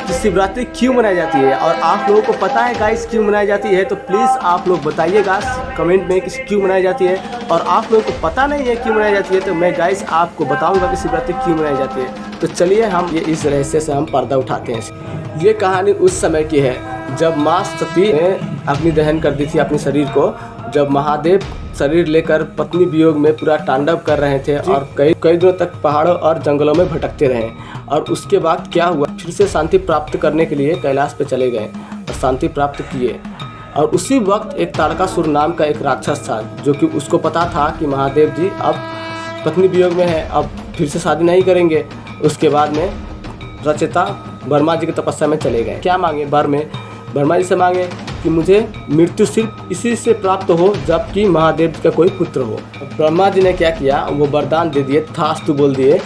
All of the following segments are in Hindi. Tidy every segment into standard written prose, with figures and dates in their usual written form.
कि शिवरात्रि क्यों मनाई जाती है, और आप लोगों को पता है गाइस क्यों मनाई जाती है, तो प्लीज़ आप लोग बताइएगा कमेंट में कि क्यों मनाई जाती है। और आप लोगों को पता नहीं है क्यों मनाई जाती है तो मैं गाइस आपको बताऊंगा कि शिवरात्रि क्यों मनाई जाती है। तो चलिए हम ये इस रहस्य से हम पर्दा उठाते हैं। ये कहानी उस समय की है जब माँ सती ने अपनी दहन कर दी थी अपने शरीर को, जब महादेव शरीर लेकर पत्नी वियोग में पूरा तांडव कर रहे थे और कई दिनों तक पहाड़ों और जंगलों में भटकते रहे। और उसके बाद क्या हुआ, फिर से शांति प्राप्त करने के लिए कैलाश पे चले गए और शांति प्राप्त किए। और उसी वक्त एक तारकासुर नाम का एक राक्षस था, जो कि उसको पता था कि महादेव जी अब पत्नी वियोग में है, अब फिर से शादी नहीं करेंगे। उसके बाद में रचयिता ब्रह्मा जी की तपस्या में चले गए। क्या मांगे वर में, ब्रह्मा जी से मांगे कि मुझे मृत्यु सिर्फ इसी से प्राप्त हो जबकि महादेव का कोई पुत्र हो। ब्रह्मा जी ने क्या किया, वो वरदान दे दिए, तथास्तु बोल दिए।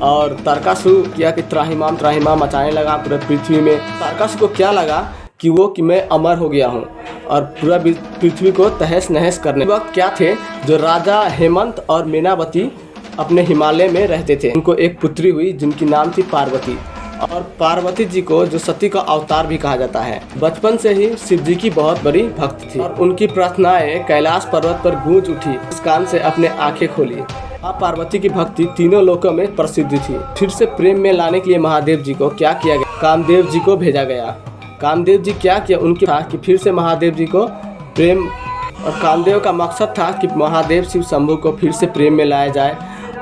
और तारकासुर किया कि त्राहिमाम त्राहिमाम मचाने लगा पूरे पृथ्वी में। तारकासुर को क्या लगा कि मैं अमर हो गया हूँ और पूरा पृथ्वी को तहस नहस करने। वक्त क्या थे, जो राजा हेमंत और मीनावती अपने हिमालय में रहते थे, उनको एक पुत्री हुई जिनकी नाम थी पार्वती। और पार्वती जी को जो सती का अवतार भी कहा जाता है। बचपन से ही शिव जी की बहुत बड़ी भक्त थी और उनकी प्रार्थनाएं कैलाश पर्वत पर गूंज उठी। इस कान से अपने आंखें खोली। मां पार्वती की भक्ति तीनों लोकों में प्रसिद्ध थी। फिर से प्रेम में लाने के लिए महादेव जी को क्या किया गया, कामदेव जी को भेजा गया। कामदेव जी क्या किया, उनके था कि फिर से महादेव जी को प्रेम, और कामदेव का मकसद था कि महादेव शिव शंभु को फिर से प्रेम में लाया जाए।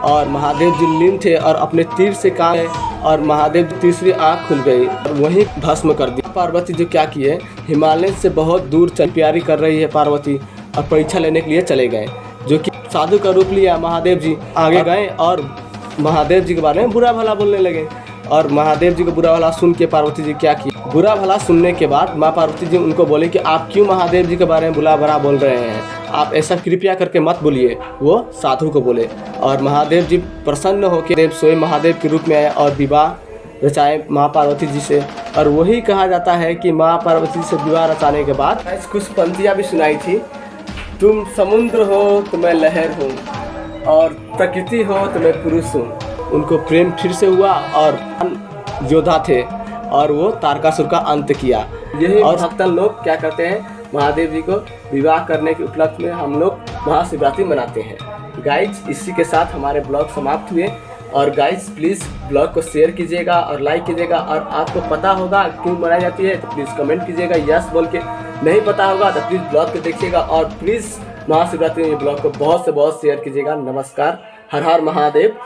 और महादेव जी लीन थे और अपने तीर से काटे और महादेव की तीसरी आँख खुल गई और वहीं भस्म कर दी। पार्वती जी क्या किए, हिमालय से बहुत दूर चल प्यारी कर रही है पार्वती, और परीक्षा लेने के लिए चले गए, जो कि साधु का रूप लिया। महादेव जी आगे गए और महादेव जी के बारे में बुरा भला बोलने लगे। और महादेव जी को बुरा भला सुन के पार्वती जी क्या किया, बुरा भला सुनने के बाद माँ पार्वती जी उनको बोले कि आप क्यों महादेव जी के बारे में बुरा भला बोल रहे हैं, आप ऐसा कृपया करके मत बोलिए। वो साधु को बोले और महादेव जी प्रसन्न होकर देव स्वयं महादेव के रूप में आए और विवाह रचाए माँ पार्वती जी से। और वही कहा जाता है कि माँ पार्वती से विवाह रचाने के बाद कुछ पंक्तियाँ भी सुनाई थी। तुम समुद्र हो तो मैं लहर हूँ, और प्रकृति हो तो मैं पुरुष हूँ। उनको प्रेम फिर से हुआ और योद्धा थे और वो तारकासुर का अंत किया। यही और भक्तन लोग क्या करते हैं, महादेव जी को विवाह करने के उपलक्ष्य में हम लोग महाशिवरात्रि मनाते हैं। गाइज इसी के साथ हमारे ब्लॉग समाप्त हुए। और गाइज प्लीज़ ब्लॉग को शेयर कीजिएगा और लाइक कीजिएगा। और आपको पता होगा क्यों मनाई जाती है तो प्लीज़ कमेंट कीजिएगा यस बोल के। नहीं पता होगा तो प्लीज़ ब्लॉग को देखिएगा और प्लीज़ महाशिवरात्रि में ब्लॉग को बहुत से बहुत शेयर कीजिएगा। नमस्कार, हर हर महादेव।